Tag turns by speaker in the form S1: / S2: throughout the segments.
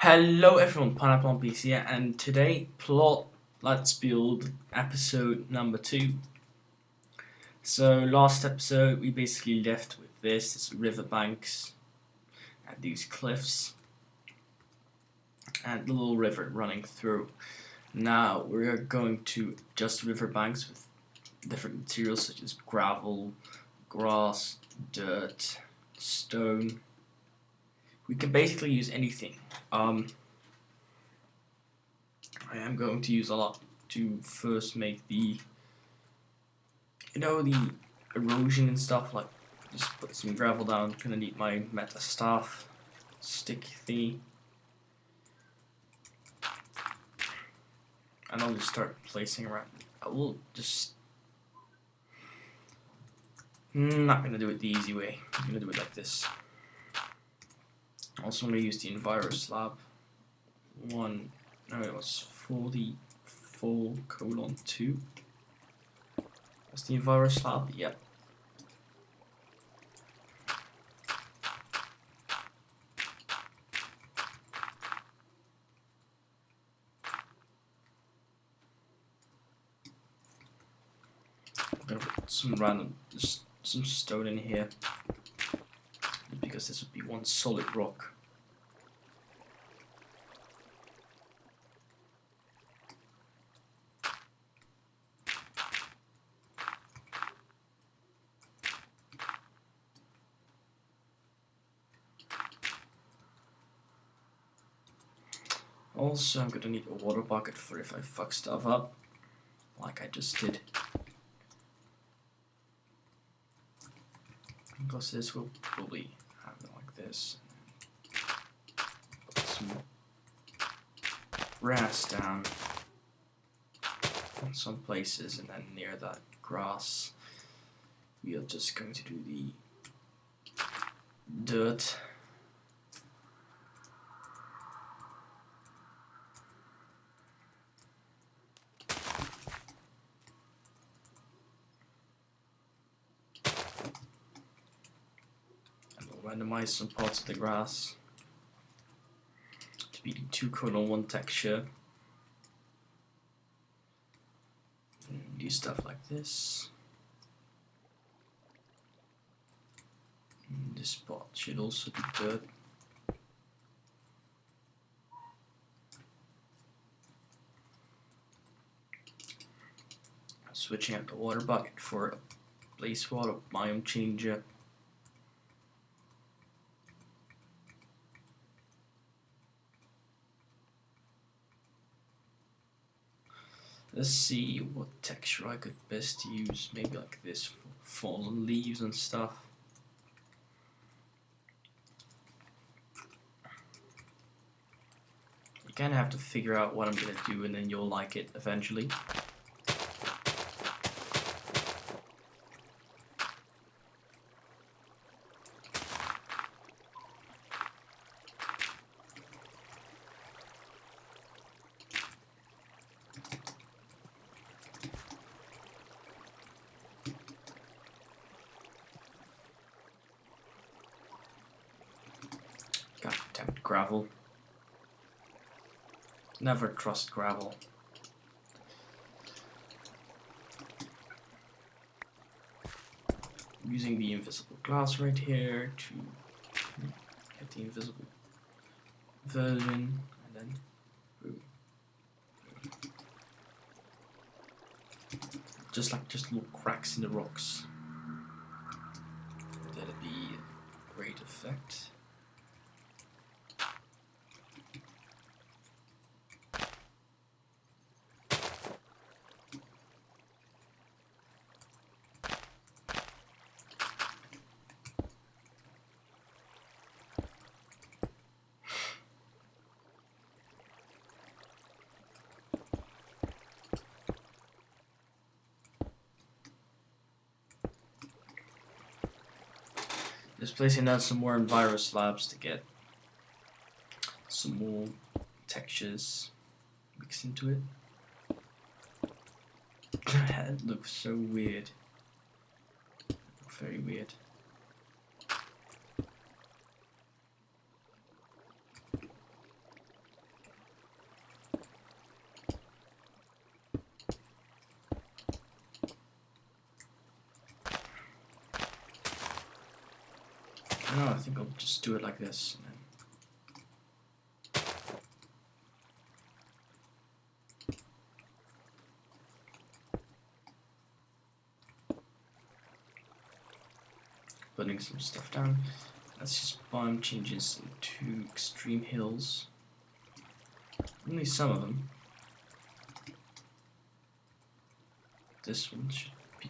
S1: Hello everyone, Pineapple on PC here, and today let's build episode number 2. So last episode we basically left with this riverbanks and these cliffs and the little river running through. Now we're going to adjust riverbanks with different materials such as gravel, grass, dirt, stone. We can basically use anything. I am going to use a lot to first make the erosion and stuff. Like, just put some gravel down. Gonna need my meta staff stick thingy, and I'll just start placing around. I will just not gonna do it the easy way. I'm gonna do it like this. Also, I'm gonna use the Enviro slab. It was 44:2. That's the Enviro slab. Yep. I'm gonna put some stone in here because this would be one solid rock. Also, I'm gonna need a water bucket for if I fuck stuff up, like I just did. Because this will probably happen like this. Put some grass down in some places, and then near that grass, we are just going to do the dirt. Randomize some parts of the grass to be the 2:1 texture. And do stuff like this. And this spot should also be dirt. Switching out the water bucket for a place water biome changer. Let's see what texture I could best use. Maybe like this for fallen leaves and stuff. You kind of have to figure out what I'm gonna do, and then you'll like it eventually. God damn it, gravel. Never trust gravel. I'm using the invisible glass right here to get the invisible version, and then boom. Just little cracks in the rocks. That'd be a great effect. Just placing down some more Enviro slabs to get some more textures mixed into it. It looks so weird. Very weird. just do it like this. Putting some stuff down. Let's just biome changes into extreme hills. Only some of them. This one should be.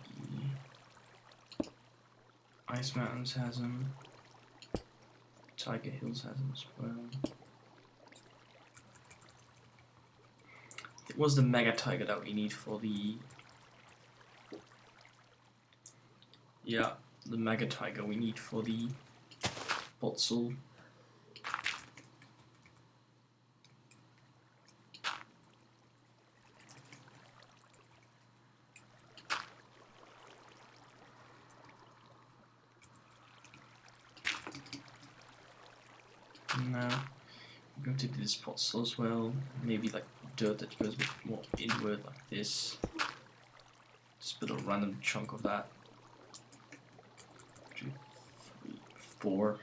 S1: Ice Mountains has them. Tiger Hills has them as well. It was the Mega Tiger that we need for the. Yeah, the Mega Tiger we need for the Botzel. Now I'm going to do this Botzel as well. Maybe like dirt that goes a bit more inward like this. Just put a random chunk of that. 2, 3, 4.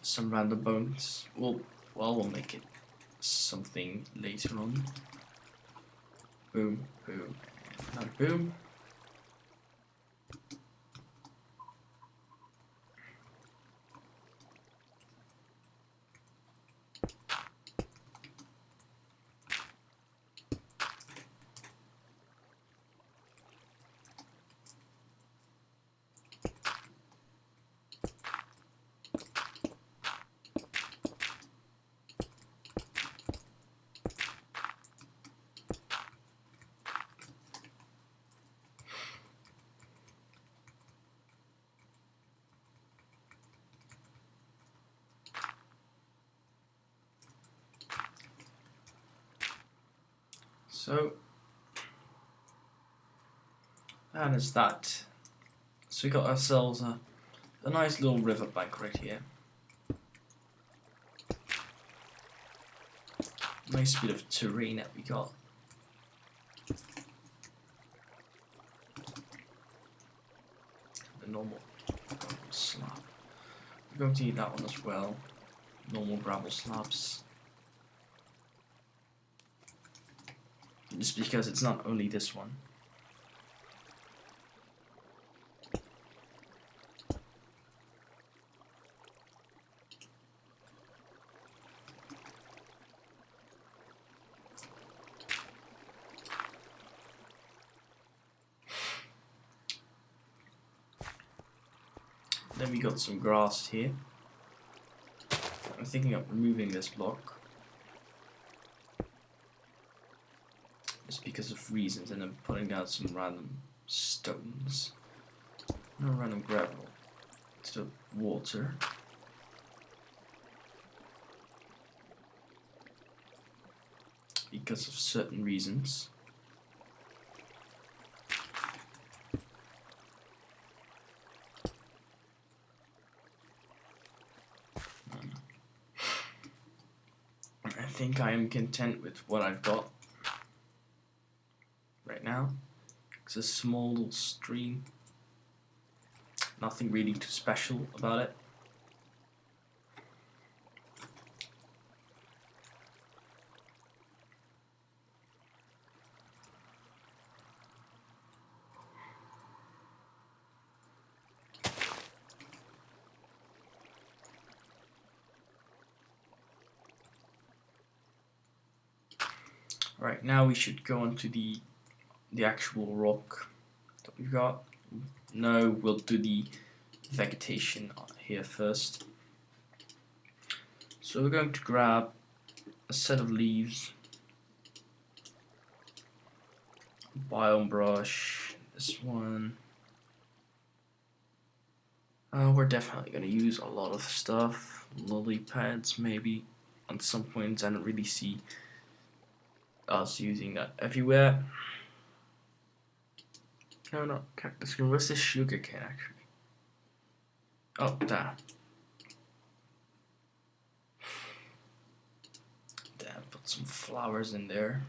S1: Some random bones. We'll make it something later on. Boom, boom, and another boom. So that is that. So we got ourselves a nice little riverbank right here. Nice bit of terrain that we got. The normal slab. We're going to need that one as well. Normal gravel slabs. Just because it's not only this one. Then we got some grass here. I'm thinking of removing this block. Just because of reasons, and I'm putting down some random stones. No random gravel. To the water. Because of certain reasons. I think I am content with what I've got right now. It's a small little stream. Nothing really too special about it. Right, now we should go on to the actual rock that we've got. No, we'll do the vegetation here first. So we're going to grab a set of leaves, biome brush, this one. We're definitely going to use a lot of stuff, lily pads maybe on some points. I don't really see us using that everywhere. No, not cactus cane. Where's this sugar cane actually? Oh, there. Damn, put some flowers in there.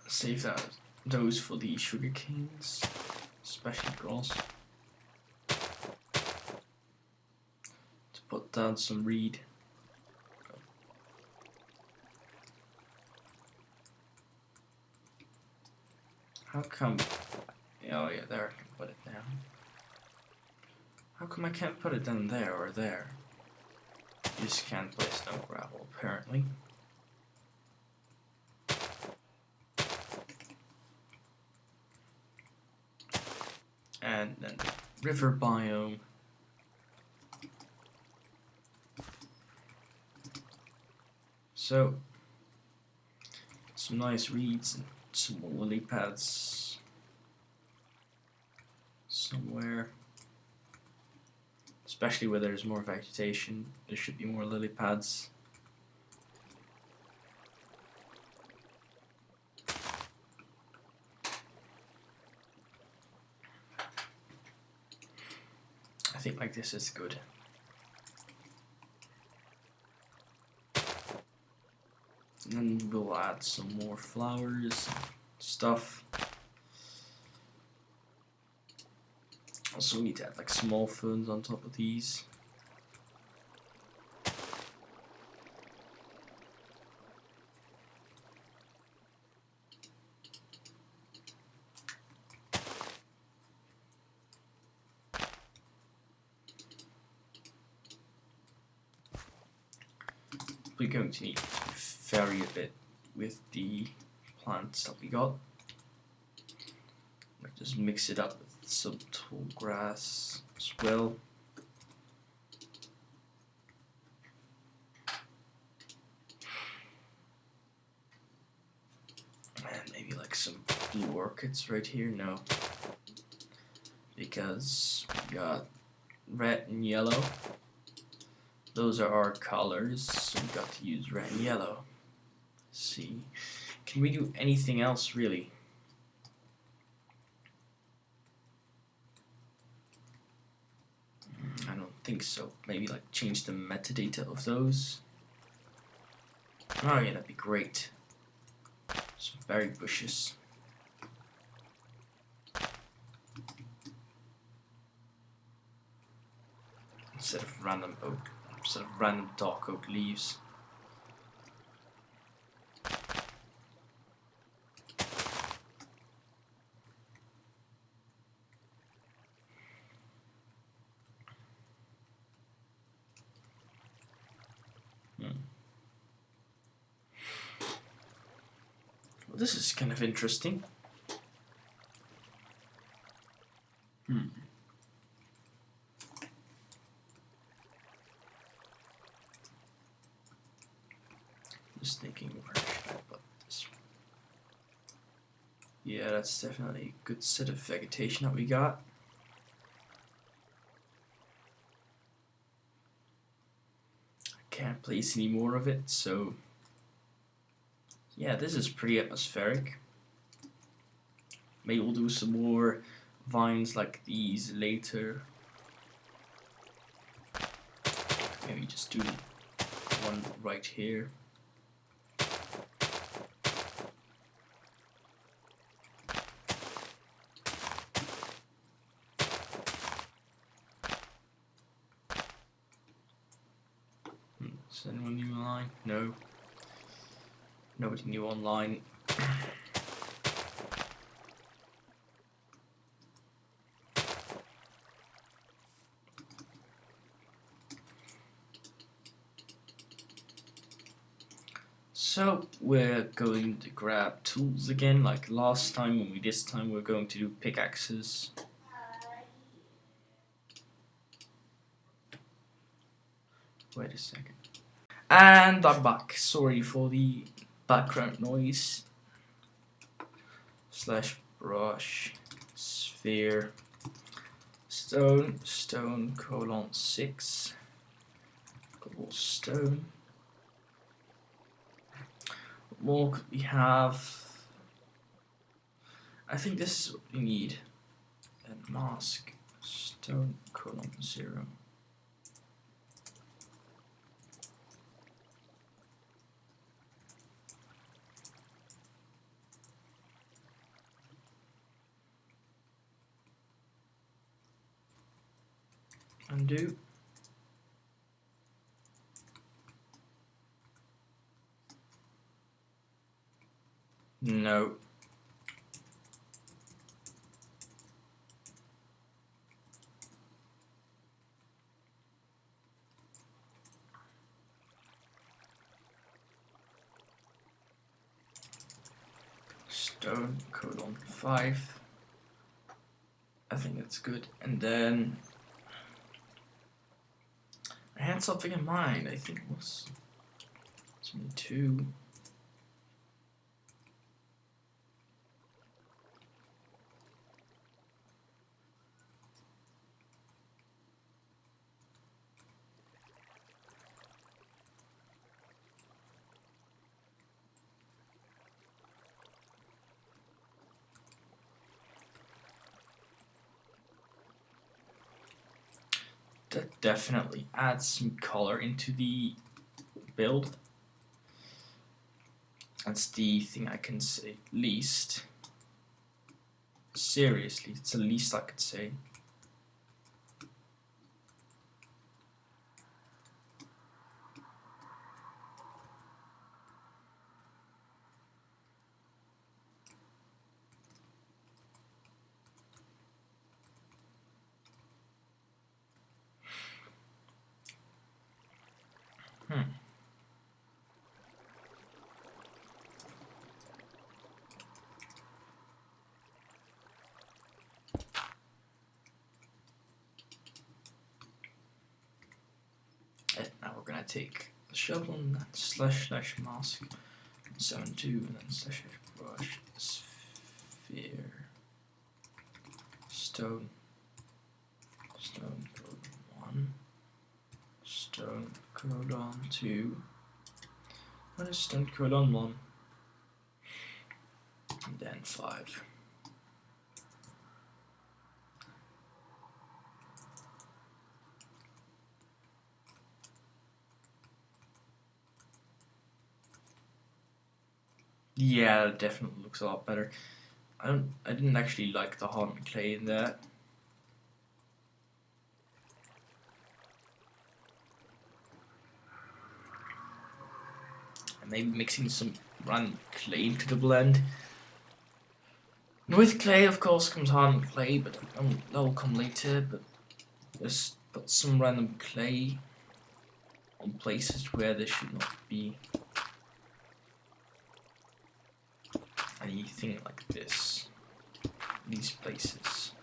S1: save those for the sugar canes, especially grass. To put down some reed. How come? Oh yeah, there I can put it down. How come I can't put it down there or there? You just can't place no gravel, apparently. And then river biome. So, some nice reeds and some lily pads somewhere. Especially where there's more vegetation, there should be more lily pads. I think like this is good. And then we'll add some more flowers and stuff. Also need to add like small ferns on top of these. We're going to need to vary a bit with the plants that we got. Like just mix it up with some tall grass as well. And maybe like some blue orchids right here. No, because we got red and yellow. Those are our colors, so we got to use red and yellow. Let's see, can we do anything else really? I don't think so. Maybe like change the metadata of those. Oh yeah, that'd be great. Some berry bushes. Instead of random oak. Instead of random dark oak leaves. Well, this is kind of interesting. Just thinking, where should I put this? Yeah, that's definitely a good set of vegetation that we got. I can't place any more of it, so yeah, this is pretty atmospheric. Maybe we'll do some more vines like these later. Maybe just do one right here. Is anyone new online? No. Nobody new online. So we're going to grab tools again, like last time. Only this time we're going to do pickaxes. Wait a second. And I'm back. Sorry for the background noise. Slash brush sphere stone 6 cobblestone. What more could we have? I think this is what we need. And mask stone 0. Undo. No. Stone colon 5. I think that's good. And then I had something in mind. I think it was 22. That definitely adds some color into the build. That's the thing I can say least. Seriously, it's the least I could say. And now we're gonna take the shovel and then slash mask 7.2 and then slash brush sphere stone code 1 stone colon 2. What is stone colon 1? And then 5. Yeah, it definitely looks a lot better. I didn't actually like the hardened clay in that. And maybe mixing some random clay into the blend. With clay, of course, comes hardened clay, but that will come later. But just put some random clay on places where there should not be anything like this. These places.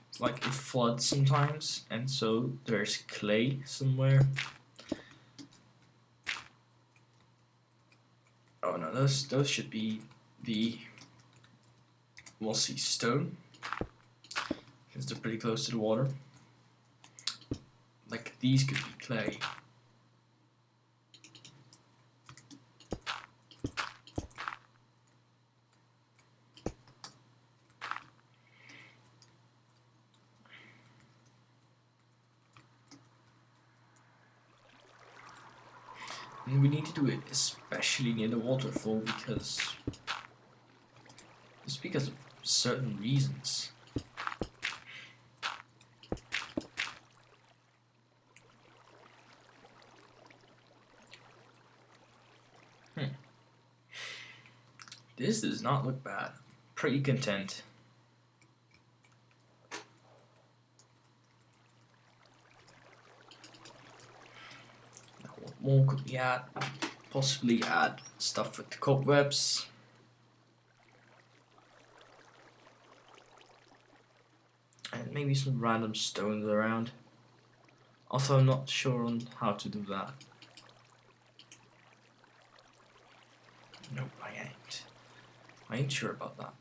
S1: It's like it floods sometimes, and so there's clay somewhere. Oh no, those should be the mossy stone, because they're pretty close to the water. Like these could be clay. And we need to do it especially near the waterfall because of certain reasons. This does not look bad. Pretty content. Now, what more could we add? Possibly add stuff with the cobwebs. And maybe some random stones around. Also, I'm not sure on how to do that. Nope, I ain't. I ain't sure about that.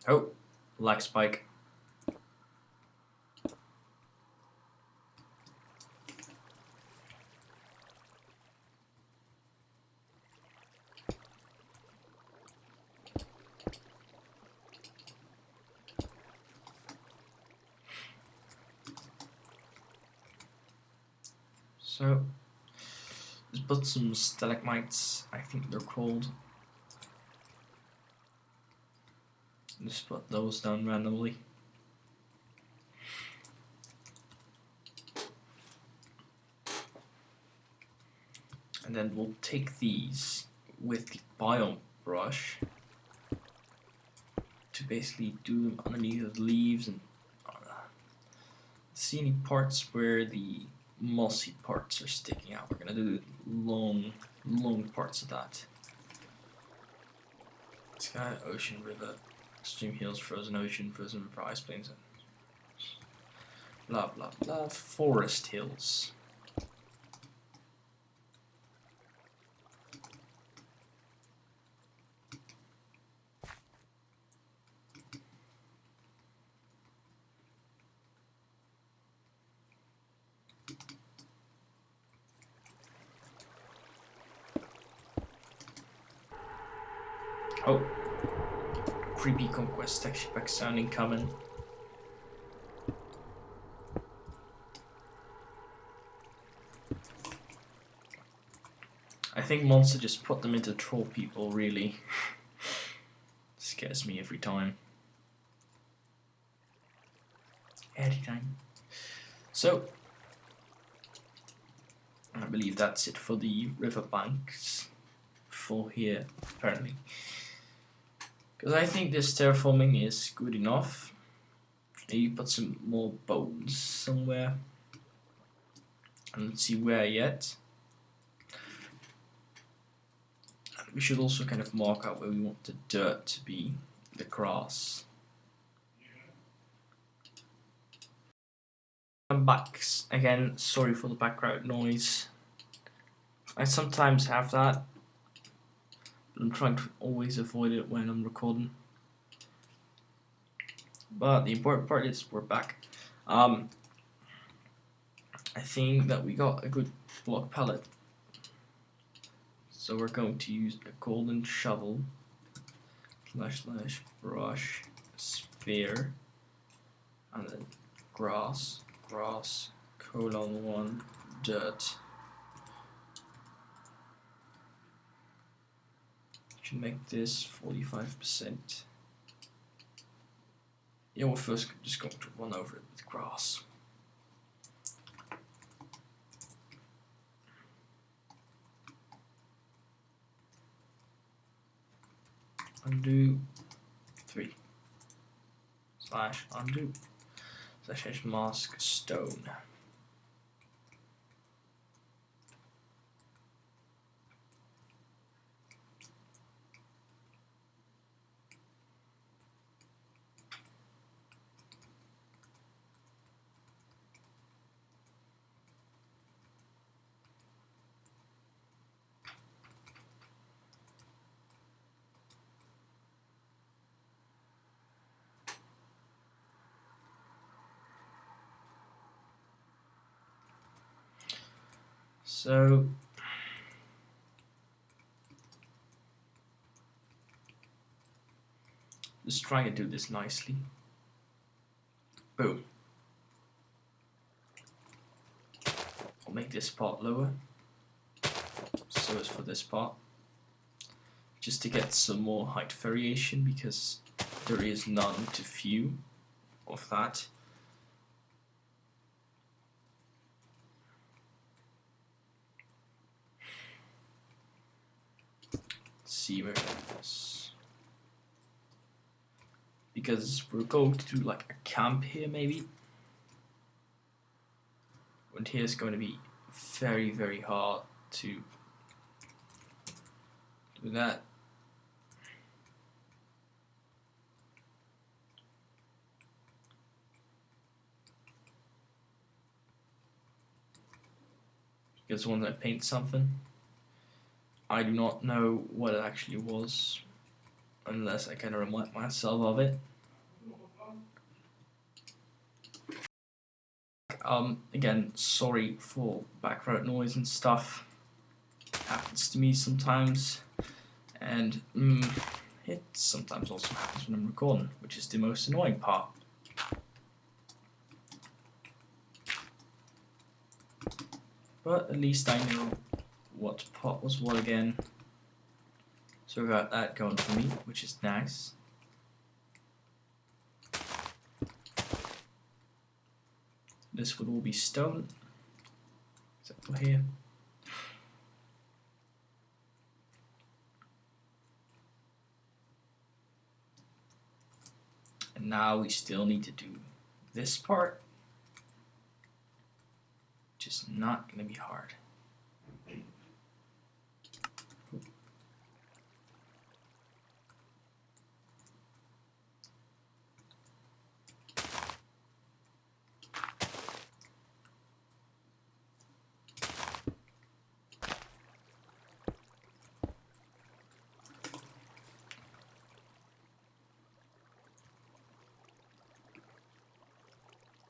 S1: Oh, lag spike. So just put some stalagmites, I think they're called. Just put those down randomly. And then we'll take these with the biome brush to basically do them underneath the leaves and see any parts where the mossy parts are sticking out. We're gonna do long parts of that. Sky, ocean, river, stream, hills, frozen ocean, frozen river, ice plains, and blah blah blah. Forest hills. Oh, creepy Conquest texture pack sounding coming. I think Monster just put them into troll people, really. Scares me every time. Every time. So, I believe that's it for the riverbanks. For here, apparently. Because I think this terraforming is good enough. Maybe put some more bones somewhere. And let's see where yet. And we should also kind of mark out where we want the dirt to be, the grass. I'm back again, sorry for the background noise. I sometimes have that. I'm trying to always avoid it when I'm recording. But the important part is we're back. I think that we got a good block palette. So we're going to use a golden shovel / brush sphere and then grass :1 dirt. Should make this 45%. Yeah, we're first just going to run over it with grass. Undo 3 / undo / mask stone. So just trying to do this nicely. Boom. I'll make this part lower. So as for this part. Just to get some more height variation because there is none to few of that. See where it is. Because we're going to do like a camp here maybe. And here's going to be very hard to do that. Because once I paint something, I do not know what it actually was unless I kind of remind myself of it. Again, sorry for background noise and stuff. Happens to me sometimes, and it sometimes also happens when I'm recording, which is the most annoying part. But at least I know what pot was what again. So we got that going for me, which is nice. This would all be stone, except for here. And now we still need to do this part, which is not going to be hard.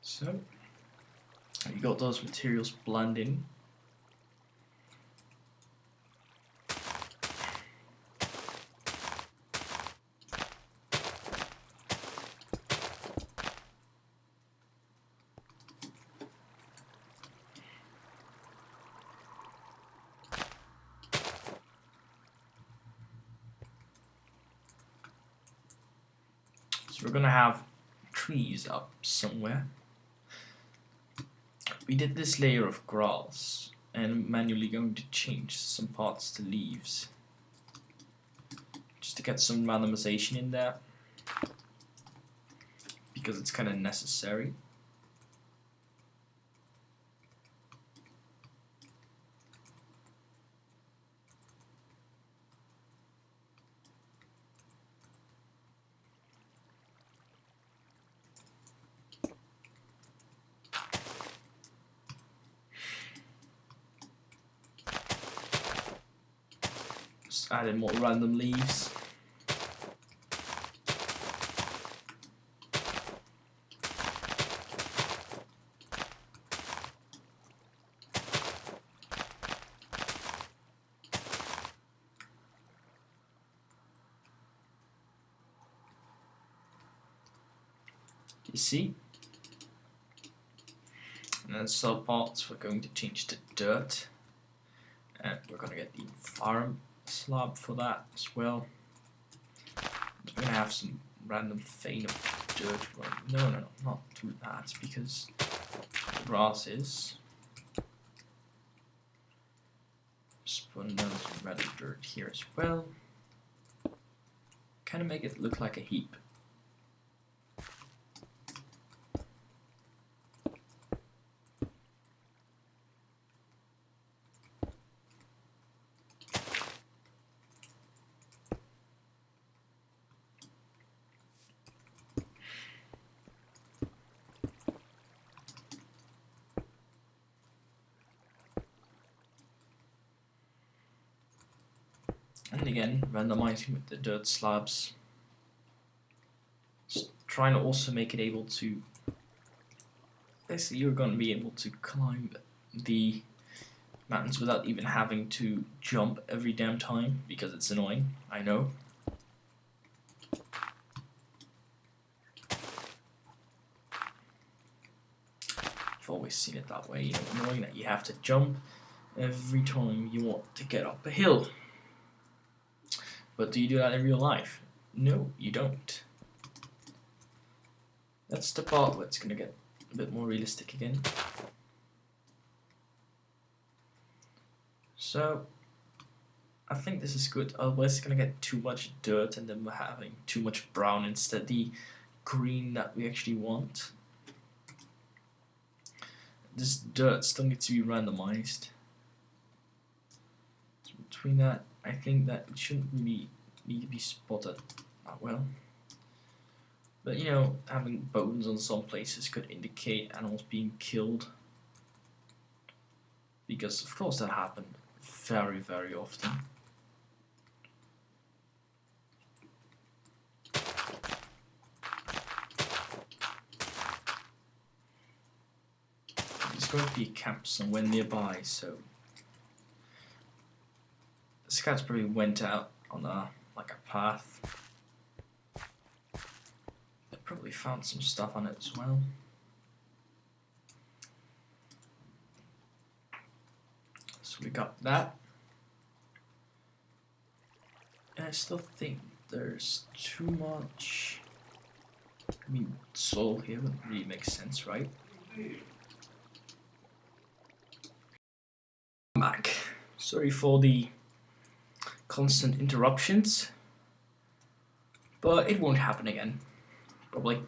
S1: So, you got those materials blending. So we're gonna have trees up somewhere. We did this layer of grass and I'm manually going to change some parts to leaves just to get some randomization in there because it's kind of necessary. Just added more random leaves. You see? And then some parts we're going to change to dirt. And we're going to get the farm slab for that as well. We're going to have some random vein of dirt. No, not do that because the grass is. Just put another random dirt here as well. Kind of make it look like a heap. And again, randomizing with the dirt slabs. Just trying to also make it able to. Basically, you're going to be able to climb the mountains without even having to jump every damn time because it's annoying. I know. I've always seen it that way. You know, annoying that you have to jump every time you want to get up a hill. But do you do that in real life? No, you don't. That's the part where it's going to get a bit more realistic again. So, I think this is good. Otherwise, it's going to get too much dirt and then we're having too much brown instead of the green that we actually want. This dirt still needs to be randomized. So between that, I think that it shouldn't really need to be spotted that well. But you know, having bones on some places could indicate animals being killed. Because of course that happened very, very often. There's going to be a camp somewhere nearby, so the scouts probably went out on a path. They probably found some stuff on it as well. So we got that. And I still think there's too much. I mean, soul here wouldn't really make sense, right? I'm back. Sorry for the constant interruptions, but it won't happen again. Probably.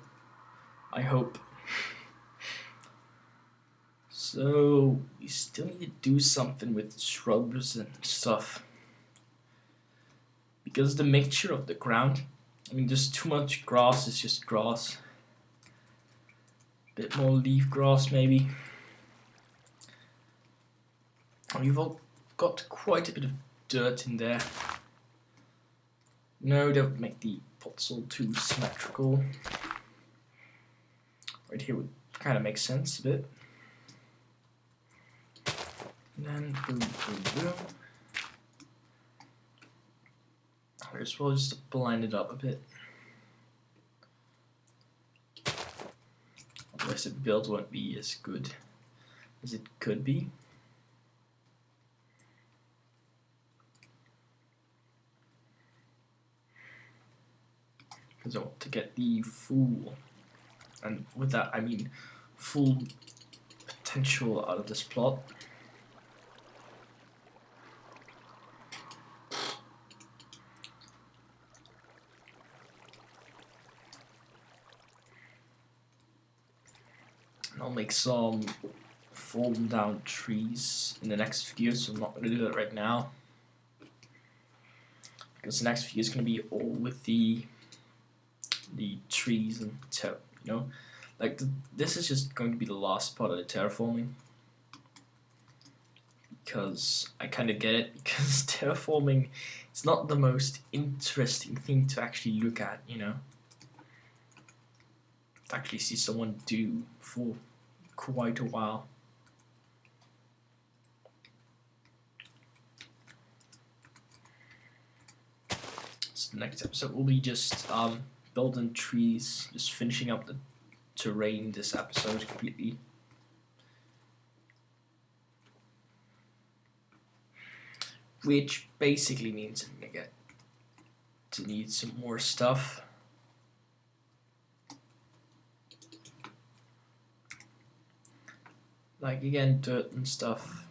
S1: I hope. So, we still need to do something with shrubs and stuff. Because the mixture of the ground, I mean, there's too much grass, it's just grass. Bit more leaf grass, maybe. And you've all got quite a bit of dirt in there. No, that would make the pots all too symmetrical. Right here would kind of make sense a bit. And then boom, boom, boom. Might as well just blend it up a bit. Otherwise the build won't be as good as it could be. Because I want to get the full, and with that I mean full potential out of this plot. And I'll make some fallen down trees in the next video, so I'm not going to do that right now. Because the next video is going to be all with the trees and you know, like this is just going to be the last part of the terraforming. Because I kind of get it, because terraforming is not the most interesting thing to actually look at, you know. To actually see someone do for quite a while. So the next episode will be just building trees, just finishing up the terrain this episode completely. Which basically means I'm gonna get to need some more stuff. Like again, dirt and stuff.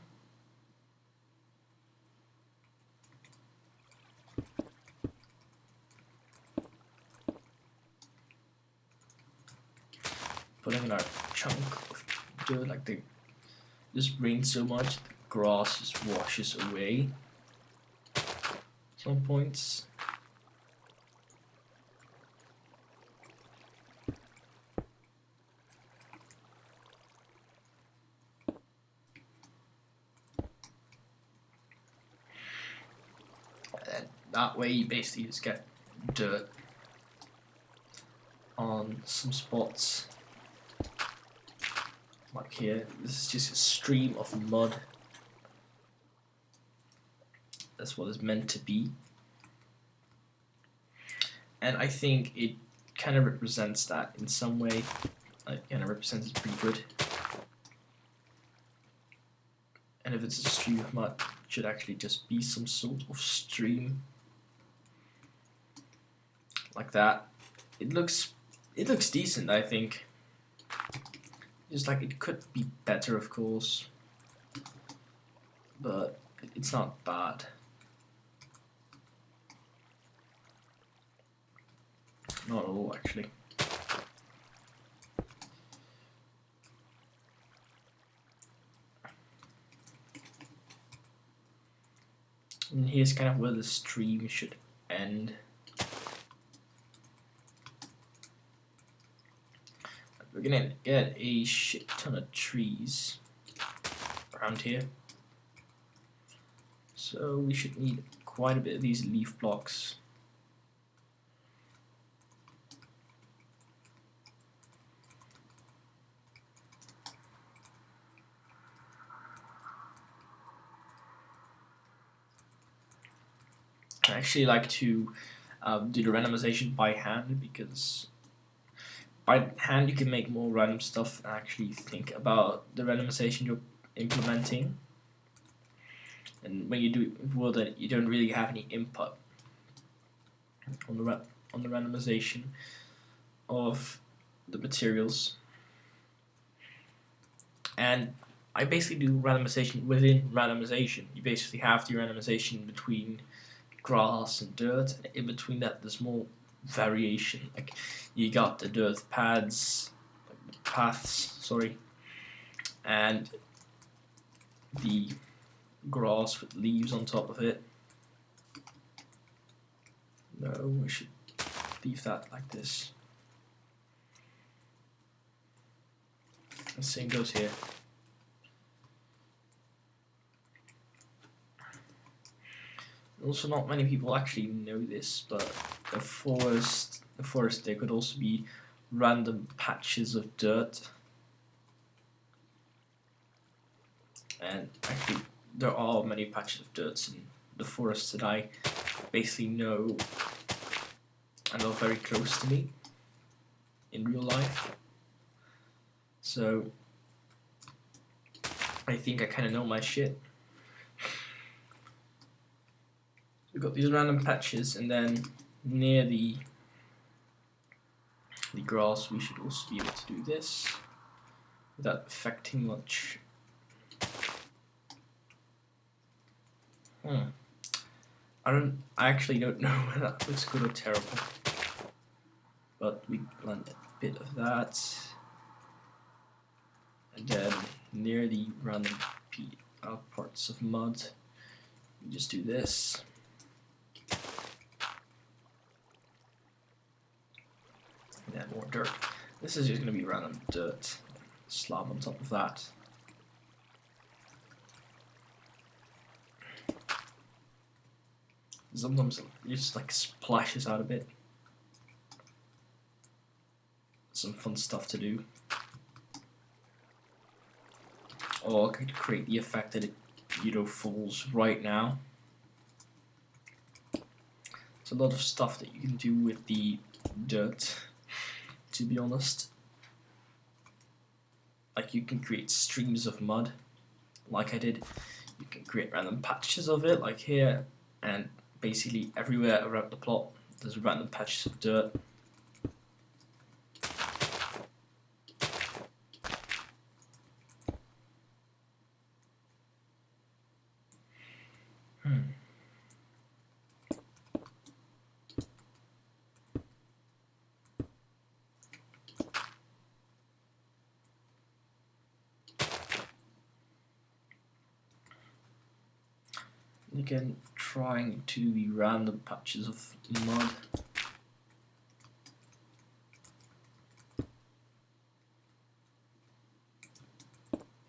S1: Putting in our chunk of dirt, like this rains so much, the grass just washes away. Some points. And that way you basically just get dirt on some spots. Like here, this is just a stream of mud. That's what it's meant to be. And I think it kind of represents that in some way. It kind of represents it pretty good. And if it's a stream of mud, it should actually just be some sort of stream. Like that. It looks decent, I think. Just like it could be better, of course. But it's not bad. Not at all, actually. And here's kind of where the stream should end. We're gonna get a shit ton of trees around here. So we should need quite a bit of these leaf blocks. I actually like to do the randomization by hand, because by hand you can make more random stuff and actually think about the randomization you're implementing. And when you do it with wood, you don't really have any input on the randomization of the materials. And I basically do randomization within randomization. You basically have the randomization between grass and dirt, and in between that there's more variation. Like you got the dirt paths, sorry, and the grass with leaves on top of it. No, we should leave that like this. The same goes here. Also, not many people actually know this, but the forest there could also be random patches of dirt. And actually, there are many patches of dirt in the forest that I basically know and are very close to me in real life. So I think I kind of know my shit. We've got these random patches, and then near the grass we should also be able to do this without affecting much. I actually don't know whether that looks good or terrible, but we blend a bit of that, and then near the random parts of mud we just do this. And then more dirt. This is just going to be random dirt slab on top of that. Sometimes it just like splashes out a bit. Some fun stuff to do. Or I could create the effect that it, falls right now. There's a lot of stuff that you can do with the dirt, to be honest. Like you can create streams of mud, like I did. You can create random patches of it, like here, and basically everywhere around the plot there's random patches of dirt. Again, trying to do the random patches of mud.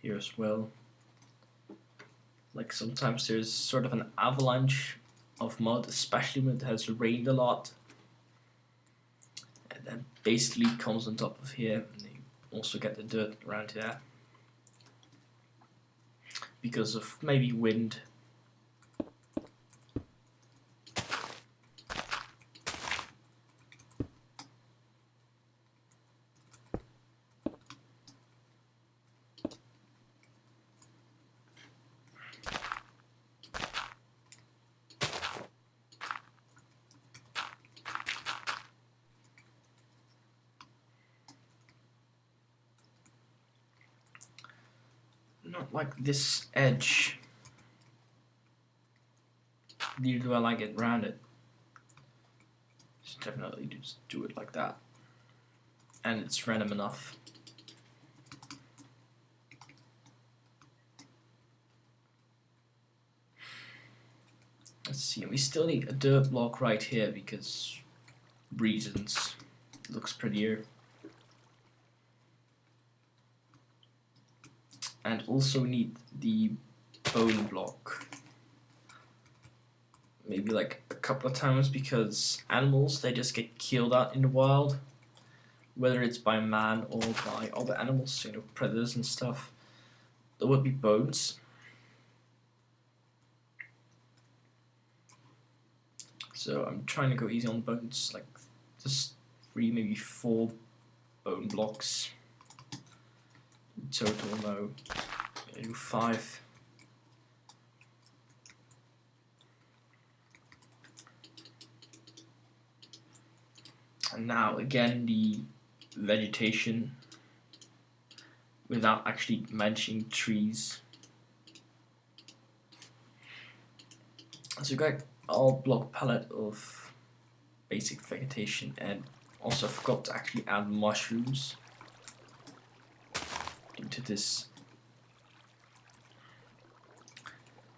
S1: Here as well. Like sometimes there's sort of an avalanche of mud, especially when it has rained a lot. And then basically comes on top of here, and you also get the dirt around here. Because of maybe wind. Not like this edge. Neither do I like it rounded. Just definitely just do it like that. And it's random enough. Let's see, we still need a dirt block right here because reasons. It looks prettier. And also need the bone block. Maybe like a couple of times, because animals, they just get killed out in the wild. Whether it's by man or by other animals, predators and stuff. There would be bones. So I'm trying to go easy on bones, like just 3, maybe 4 bone blocks. In total, no. I do 5. And now again the vegetation without actually mentioning trees. So we got our block palette of basic vegetation, and also forgot to actually add mushrooms into this,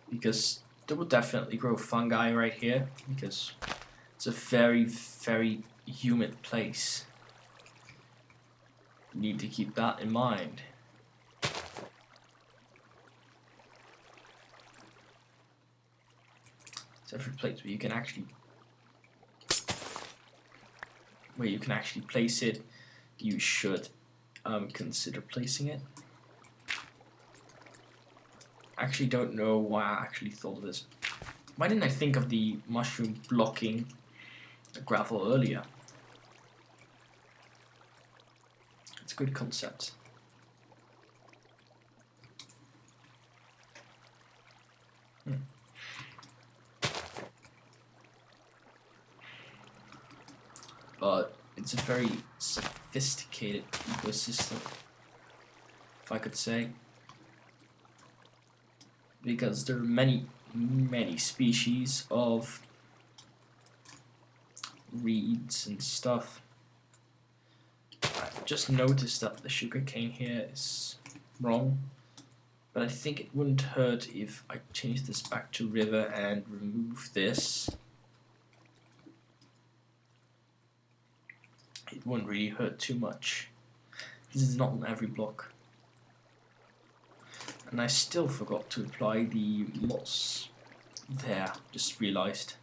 S1: because they will definitely grow fungi right here because it's a very, very humid place. You need to keep that in mind. So every place where you can actually place it, you should consider placing it. I actually don't know why I actually thought of this. Why didn't I think of the mushroom blocking the gravel earlier? It's a good concept. But it's a very sophisticated ecosystem, if I could say, because there are many species of reeds and stuff. I just noticed that the sugarcane here is wrong, but I think it wouldn't hurt if I change this back to river and remove this. It wouldn't really hurt too much. This is not on every block. And I still forgot to apply the moss there, just realized.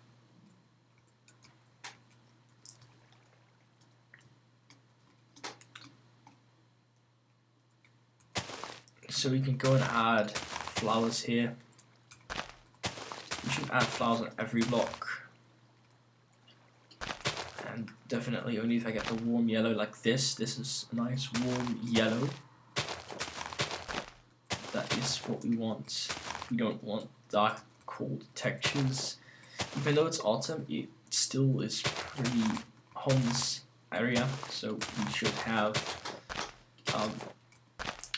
S1: So we can go and add flowers here. We should add flowers on every block. And definitely only if I get the warm yellow like this. This is a nice warm yellow. That is what we want. We don't want dark, cold textures. Even though it's autumn, it still is pretty hot in this area, so we should have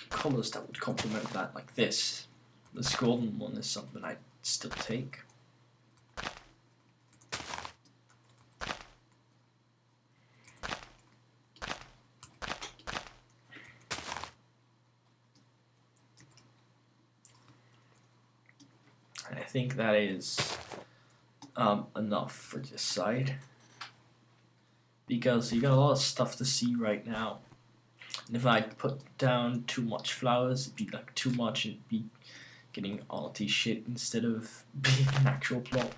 S1: colors that would complement that, like this. This golden one is something I'd still take. I think that is enough for this side, because you got a lot of stuff to see right now, and if I put down too much flowers, it'd be like too much and it'd be getting arty shit instead of being an actual plot.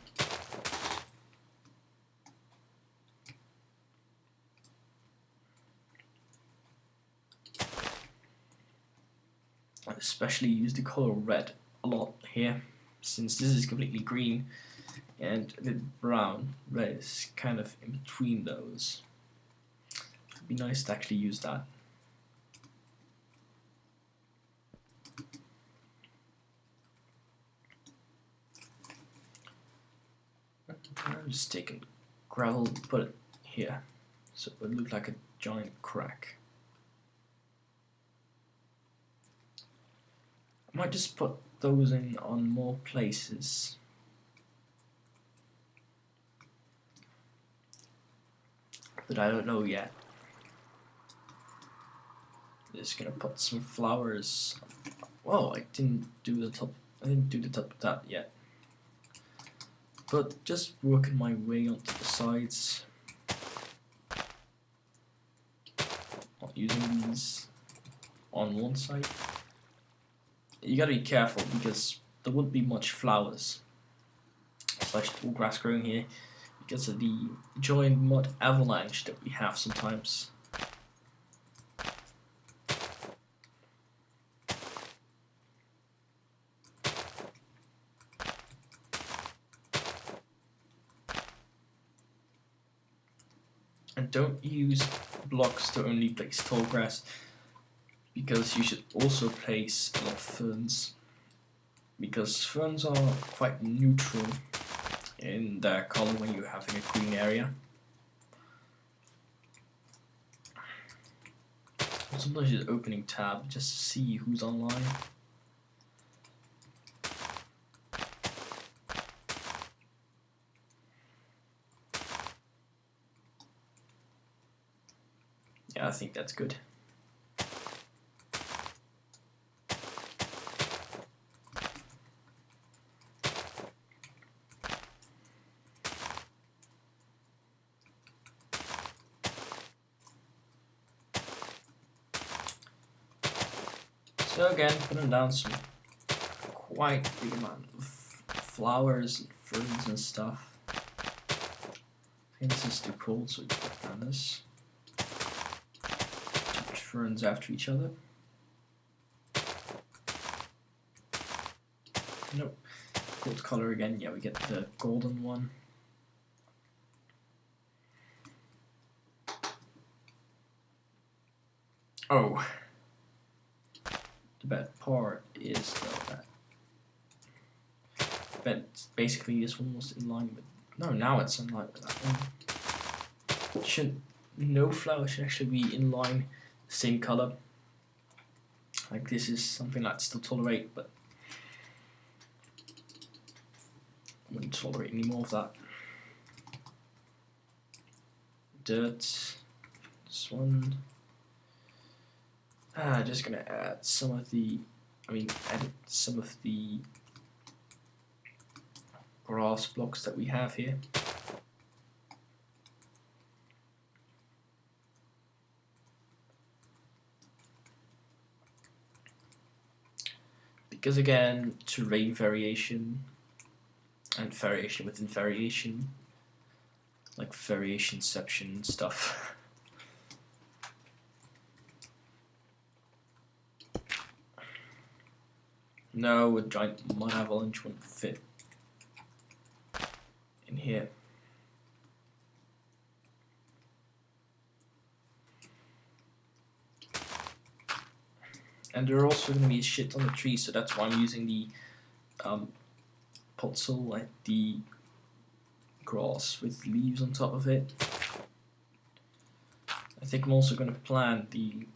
S1: I especially use the color red a lot here, since this is completely green and a bit brown. Red is kind of in between those. It'd be nice to actually use that. I'm just taking gravel, put it here, so it would look like a giant crack. I might just put those in on more places. But I don't know yet. Just gonna put some flowers. Whoa, I didn't do the top of that yet. But just working my way onto the sides. Not using these on one side. You gotta be careful because there wouldn't be much flowers / tall grass growing here because of the giant mud avalanche that we have sometimes. And don't use blocks to only place tall grass, because you should also place a lot of ferns, because ferns are quite neutral in their color when you're having a green area. Sometimes just opening tab just to see who's online. Yeah, I think that's good. So again, putting down some quite big amount of flowers and ferns and stuff. I think this is too cold, so we can put down this. Touch ferns after each other. Nope. Gold color again. Yeah, we get the golden one. Oh. The bad part is though that basically this one was in line with. No, now it's in line with that one. No flower should actually be in line, the same color. Like this is something I'd still tolerate, but I wouldn't tolerate any more of that. Dirt. This one. Just gonna add some of the. Edit some of the grass blocks that we have here. Because again, terrain variation and variation within variation, like variationception and stuff. No, a giant mud avalanche wouldn't fit in here. And there are also going to be a shit on the trees, so that's why I'm using the potsoil, like the grass with leaves on top of it. I think I'm also going to plant the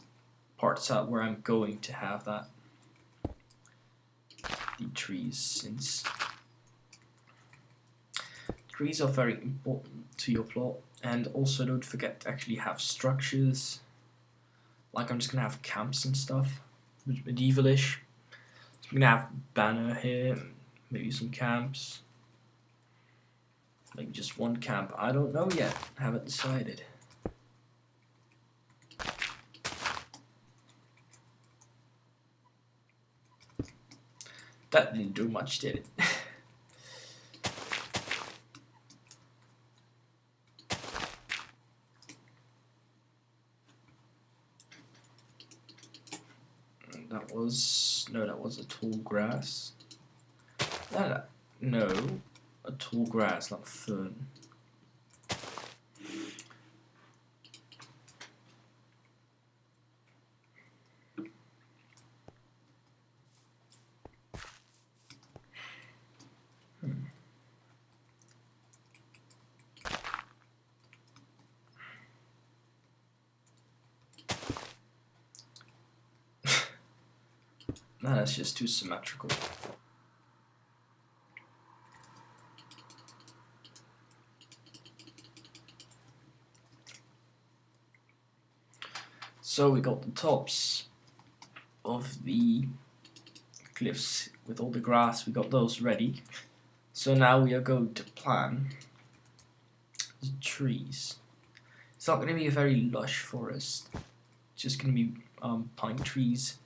S1: parts out where I'm going to have that. The trees, since trees are very important to your plot, and also don't forget to actually have structures. Like I'm just going to have camps and stuff. Medievalish. So we're gonna have banner here, maybe some camps, maybe just one camp. I don't know yet. Haven't decided. That didn't do much, did it? That was a tall grass. No, a tall grass, not fern. No, that's just too symmetrical. So we got the tops of the cliffs with all the grass, we got those ready. So now we are going to plant the trees. It's not going to be a very lush forest, it's just going to be pine trees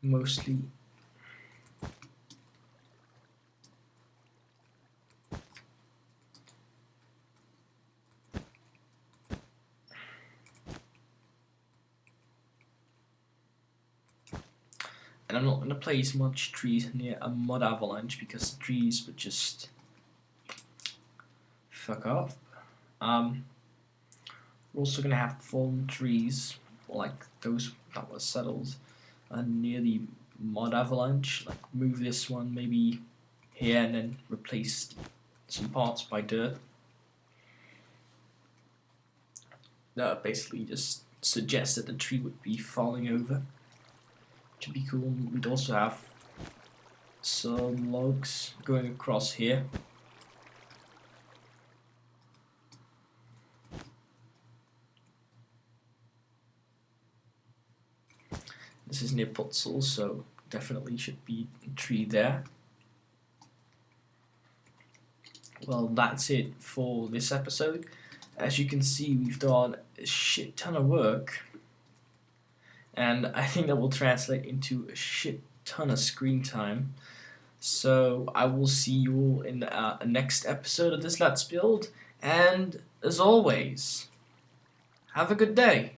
S1: mostly. And I'm not going to place much trees near a mud avalanche because the trees would just fuck off. We're also going to have fallen trees, like those that were settled near the mud avalanche. Like move this one maybe here and then replace some parts by dirt. Basically just suggest that the tree would be falling over. Which would be cool. We'd also have some logs going across here. This is near Putzel, so definitely should be a tree there. Well, that's it for this episode. As you can see, we've done a shit ton of work, and I think that will translate into a shit ton of screen time. So I will see you all in the next episode of this Let's Build, and as always, have a good day.